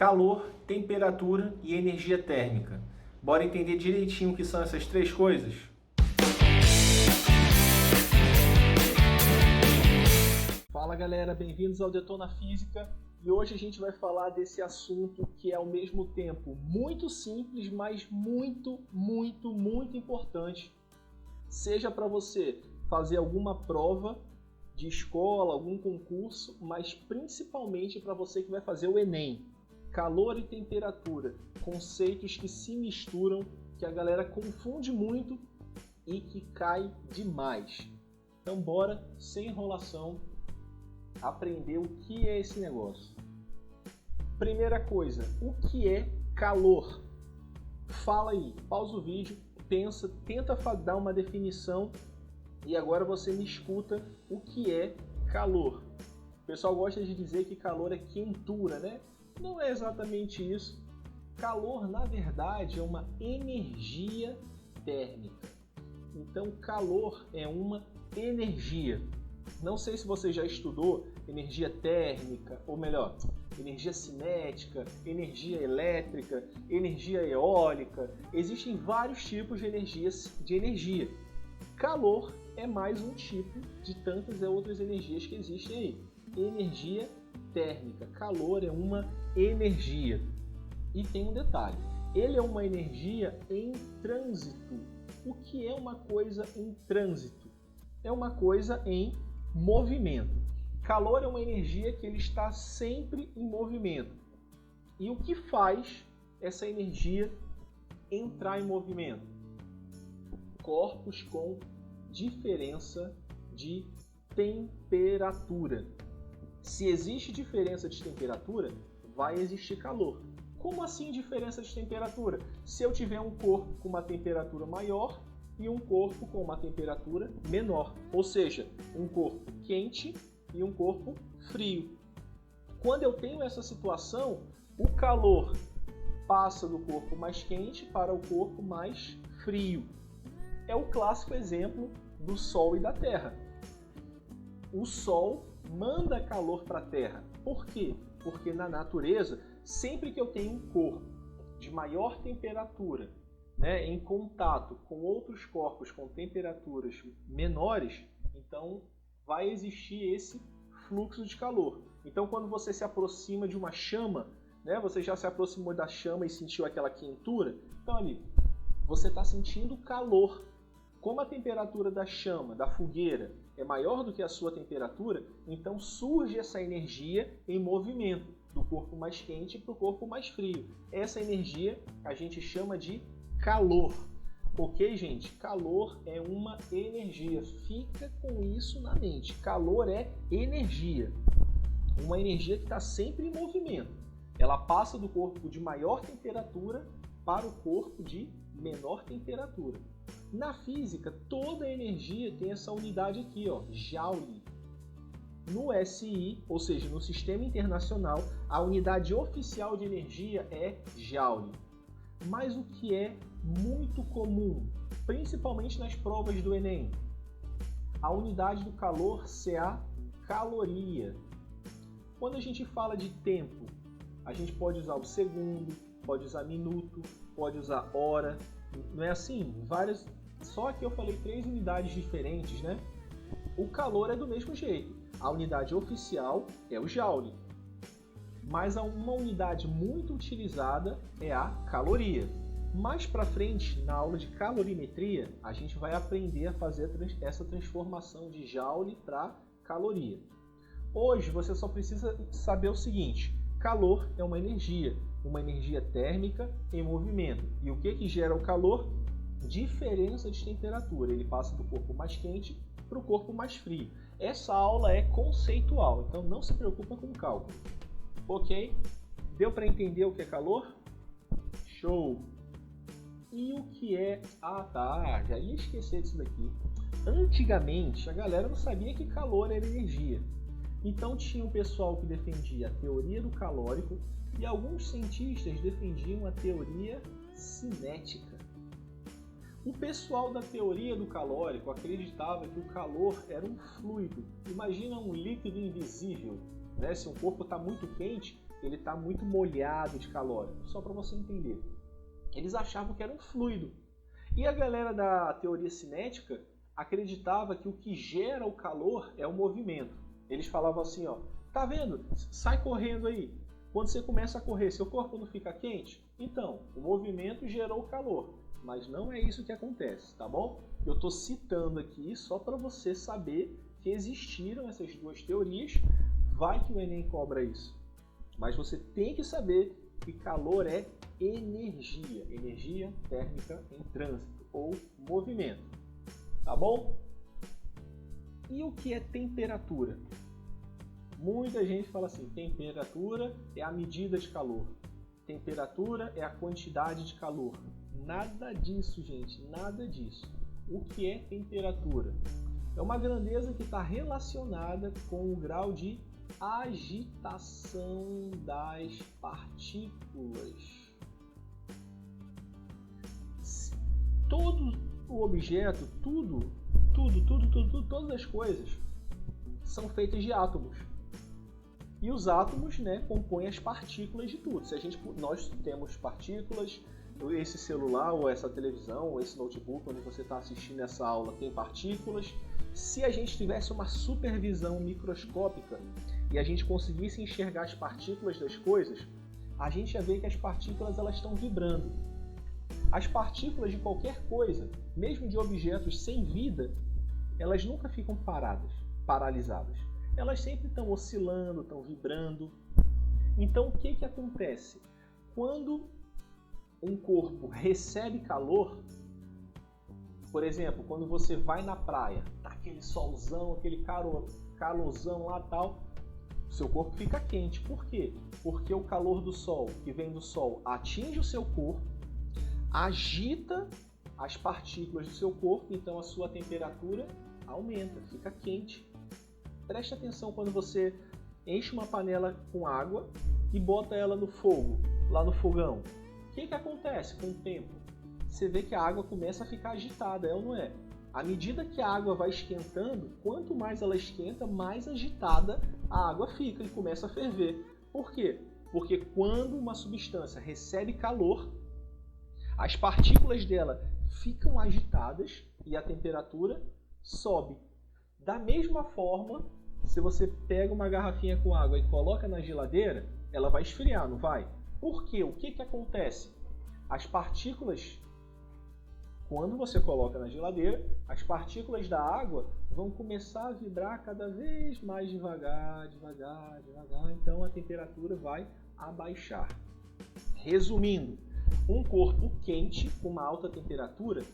calor, temperatura e energia térmica. Bora entender direitinho o que são essas três coisas? Fala galera, bem-vindos ao Detona Física e hoje a gente vai falar desse assunto que é ao mesmo tempo muito simples, mas muito importante. Seja para você fazer alguma prova de escola, algum concurso, mas principalmente para você que vai fazer o Enem. Calor e temperatura, conceitos que se misturam, que a galera confunde muito e que cai demais. Então bora, sem enrolação, aprender o que é esse negócio. Primeira coisa, o que é calor? Fala aí, pausa o vídeo, pensa, tenta dar uma definição e agora você me escuta o que é calor. O pessoal gosta de dizer que calor é quentura, né? Não é exatamente isso. Calor, na verdade, é uma energia térmica. Então, calor é uma energia. Não sei se você já estudou energia térmica, ou melhor, energia cinética, energia elétrica, energia eólica. Existem vários tipos de energia. Calor é mais um tipo de tantas outras energias que existem aí. Energia térmica. Calor é uma energia. E tem um detalhe. Ele é uma energia em trânsito. O que é uma coisa em trânsito? É uma coisa em movimento. Calor é uma energia que ele está sempre em movimento. E o que faz essa energia entrar em movimento? Corpos com diferença de temperatura. Se existe diferença de temperatura, vai existir calor. Como assim diferença de temperatura? Se eu tiver um corpo com uma temperatura maior e um corpo com uma temperatura menor, ou seja, um corpo quente e um corpo frio. Quando eu tenho essa situação, o calor passa do corpo mais quente para o corpo mais frio. É o clássico exemplo do Sol e da Terra. O Sol manda calor para a Terra. Por quê? Porque na natureza, sempre que eu tenho um corpo de maior temperatura, em contato com outros corpos com temperaturas menores, então vai existir esse fluxo de calor. Então quando você se aproxima de uma chama, você já se aproximou da chama e sentiu aquela quentura, então ali você está sentindo calor. Como a temperatura da chama, da fogueira, é maior do que a sua temperatura, então surge essa energia em movimento, do corpo mais quente para o corpo mais frio. Essa energia a gente chama de calor. Ok, gente? Calor é uma energia. Fica com isso na mente. Calor é energia. Uma energia que está sempre em movimento. Ela passa do corpo de maior temperatura para o corpo de menor temperatura. Na física, toda energia tem essa unidade aqui, Joule. No SI, ou seja, no Sistema Internacional, a unidade oficial de energia é Joule. Mas o que é muito comum, principalmente nas provas do Enem? A unidade do calor é a caloria. Quando a gente fala de tempo, a gente pode usar o segundo, pode usar minuto, pode usar hora. Não é assim? Só que eu falei 3 unidades diferentes, né? O calor é do mesmo jeito. A unidade oficial é o Joule. Mas uma unidade muito utilizada é a caloria. Mais para frente, na aula de calorimetria, a gente vai aprender a fazer essa transformação de Joule para caloria. Hoje você só precisa saber o seguinte: calor é uma energia térmica em movimento. E o que gera o calor? Diferença de temperatura. Ele passa do corpo mais quente para o corpo mais frio. Essa aula é conceitual, então não se preocupa com o cálculo. Ok? Deu para entender o que é calor? Show! E o que é... já ia esquecer disso daqui. Antigamente, a galera não sabia que calor era energia. Então tinha um pessoal que defendia a teoria do calórico e alguns cientistas defendiam a teoria cinética. O pessoal da teoria do calórico acreditava que o calor era um fluido. Imagina um líquido invisível, né? Se um corpo está muito quente, ele está muito molhado de calórico, só para você entender. Eles achavam que era um fluido. E a galera da teoria cinética acreditava que o que gera o calor é o movimento. Eles falavam assim, ó, tá vendo? Sai correndo aí. Quando você começa a correr, seu corpo não fica quente? Então, o movimento gerou o calor. Mas não é isso que acontece, tá bom? Eu estou citando aqui só para você saber que existiram essas duas teorias. Vai que o Enem cobra isso. Mas você tem que saber que calor é energia. Energia térmica em trânsito ou movimento. Tá bom? E o que é temperatura? Muita gente fala assim, temperatura é a medida de calor. Temperatura é a quantidade de calor. Nada disso, gente, nada disso. O que é temperatura? É uma grandeza que está relacionada com o grau de agitação das partículas. Todo o objeto, todas as coisas são feitas de átomos. E os átomos, né, compõem as partículas de tudo. Nós temos partículas, esse celular, ou essa televisão, ou esse notebook, onde você está assistindo essa aula, tem partículas. Se a gente tivesse uma supervisão microscópica e a gente conseguisse enxergar as partículas das coisas, a gente ia ver que as partículas elas estão vibrando. As partículas de qualquer coisa, mesmo de objetos sem vida, elas nunca ficam paralisadas. Elas sempre estão oscilando, estão vibrando. Então o que acontece? Quando um corpo recebe calor, por exemplo, quando você vai na praia, tá aquele solzão, aquele calorzão lá tal, seu corpo fica quente. Por quê? Porque o calor do sol, que vem do sol, atinge o seu corpo, agita as partículas do seu corpo, então a sua temperatura aumenta, fica quente. Preste atenção quando você enche uma panela com água e bota ela no fogo, lá no fogão. O que acontece com o tempo? Você vê que a água começa a ficar agitada, é ou não é? À medida que a água vai esquentando, quanto mais ela esquenta, mais agitada a água fica e começa a ferver. Por quê? Porque quando uma substância recebe calor, as partículas dela ficam agitadas e a temperatura sobe. Da mesma forma, se você pega uma garrafinha com água e coloca na geladeira, ela vai esfriar, não vai? Por quê? O que acontece? As partículas, quando você coloca na geladeira, as partículas da água vão começar a vibrar cada vez mais devagar, então a temperatura vai abaixar. Resumindo, um corpo quente com uma alta temperatura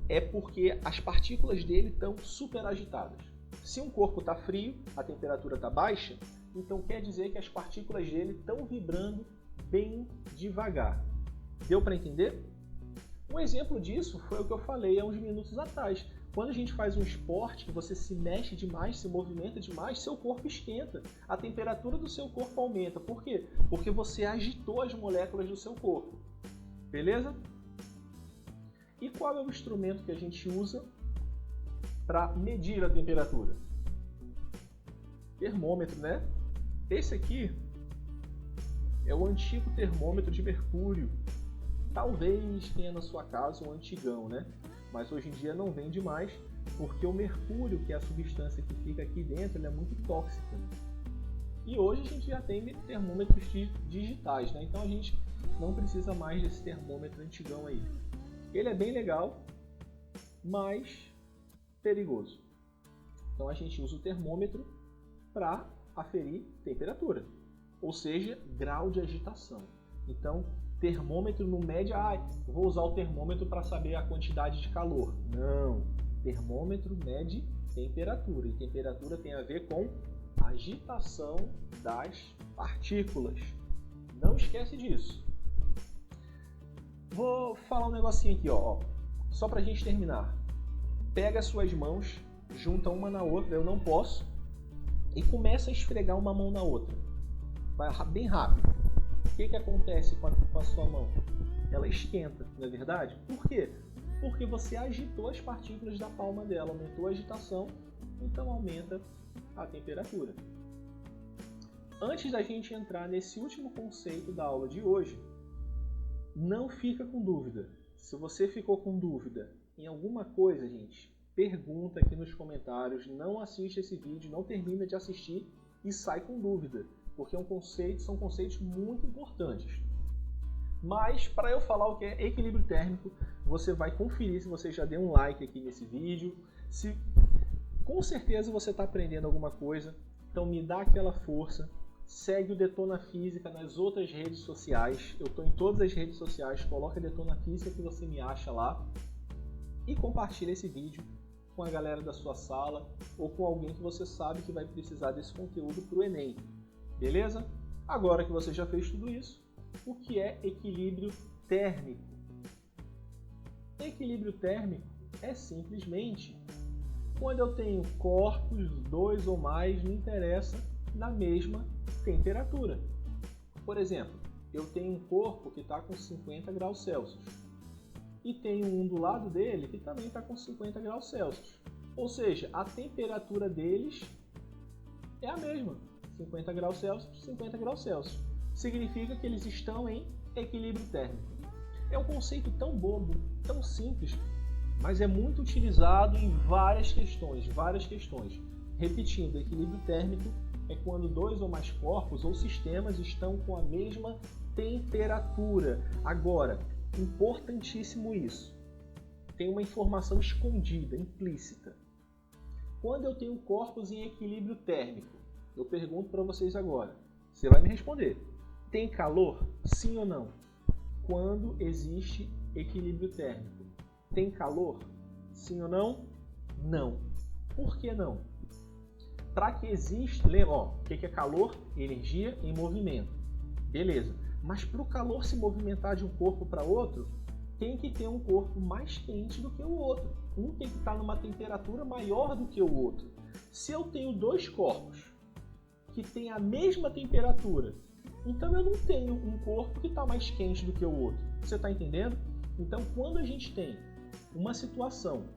é porque as partículas dele estão super agitadas. Se um corpo está frio, a temperatura está baixa, então quer dizer que as partículas dele estão vibrando bem devagar. Deu para entender? Um exemplo disso foi o que eu falei há uns minutos atrás. Quando a gente faz um esporte, que você se mexe demais, se movimenta demais, seu corpo esquenta. A temperatura do seu corpo aumenta. Por quê? Porque você agitou as moléculas do seu corpo. Beleza? E qual é o instrumento que a gente usa para medir a temperatura? Termômetro, né? Esse aqui é o antigo termômetro de mercúrio. Talvez tenha na sua casa um antigão, né? Mas hoje em dia não vende mais, porque o mercúrio, que é a substância que fica aqui dentro, ele é muito tóxica. E hoje a gente já tem termômetros digitais, né? Então a gente não precisa mais desse termômetro antigão aí. Ele é bem legal, mas perigoso. Então a gente usa o termômetro para aferir temperatura, ou seja, grau de agitação. Então, termômetro não mede, vou usar o termômetro para saber a quantidade de calor. Não, termômetro mede temperatura, e temperatura tem a ver com agitação das partículas. Não esquece disso. Vou falar um negocinho aqui, ó, só para a gente terminar. Pega as suas mãos, junta uma na outra, eu não posso, e começa a esfregar uma mão na outra. Vai bem rápido. O que acontece com a sua mão? Ela esquenta, não é verdade? Por quê? Porque você agitou as partículas da palma dela, aumentou a agitação, então aumenta a temperatura. Antes da gente entrar nesse último conceito da aula de hoje, não fica com dúvida. Se você ficou com dúvida em alguma coisa, gente, pergunta aqui nos comentários, não assiste esse vídeo, não termina de assistir e sai com dúvida, porque são conceitos muito importantes. Mas, para eu falar o que é equilíbrio térmico, você vai conferir se você já deu um like aqui nesse vídeo, se com certeza você está aprendendo alguma coisa, então me dá aquela força. Segue o Detona Física nas outras redes sociais. Eu estou em todas as redes sociais. Coloca Detona Física que você me acha lá. E compartilha esse vídeo com a galera da sua sala ou com alguém que você sabe que vai precisar desse conteúdo para o Enem. Beleza? Agora que você já fez tudo isso, o que é equilíbrio térmico? Equilíbrio térmico é simplesmente quando eu tenho corpos, dois ou mais, não interessa, na mesma temperatura. Por exemplo, eu tenho um corpo que está com 50 graus Celsius e tenho um do lado dele que também está com 50 graus Celsius. Ou seja, a temperatura deles é a mesma, 50 graus Celsius, 50 graus Celsius. Significa que eles estão em equilíbrio térmico. É um conceito tão bobo, tão simples, mas é muito utilizado em várias questões. Repetindo, equilíbrio térmico é quando dois ou mais corpos ou sistemas estão com a mesma temperatura. Agora, importantíssimo isso, tem uma informação escondida, implícita. Quando eu tenho corpos em equilíbrio térmico, eu pergunto para vocês agora, você vai me responder, tem calor? Sim ou não? Quando existe equilíbrio térmico, tem calor? Sim ou não? Não. Por que não? Para que exista, lembra, o que é calor? Energia em movimento. Beleza. Mas para o calor se movimentar de um corpo para outro, tem que ter um corpo mais quente do que o outro. Um tem que estar numa temperatura maior do que o outro. Se eu tenho dois corpos que têm a mesma temperatura, então eu não tenho um corpo que está mais quente do que o outro. Você está entendendo? Então, quando a gente tem uma situação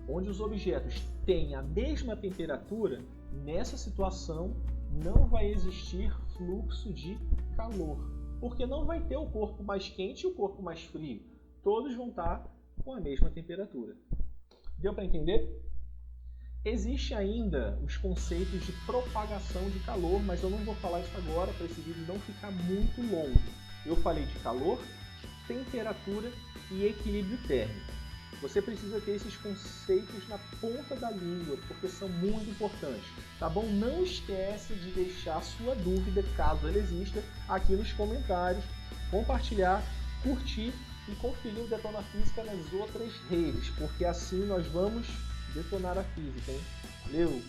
onde os objetos têm a mesma temperatura, nessa situação não vai existir fluxo de calor, porque não vai ter o corpo mais quente e o corpo mais frio. Todos vão estar com a mesma temperatura. Deu para entender? Existe ainda os conceitos de propagação de calor, mas eu não vou falar isso agora para esse vídeo não ficar muito longo. Eu falei de calor, temperatura e equilíbrio térmico. Você precisa ter esses conceitos na ponta da língua, porque são muito importantes, tá bom? Não esquece de deixar a sua dúvida, caso ela exista, aqui nos comentários, compartilhar, curtir e conferir o Detona Física nas outras redes, porque assim nós vamos detonar a física, hein? Valeu!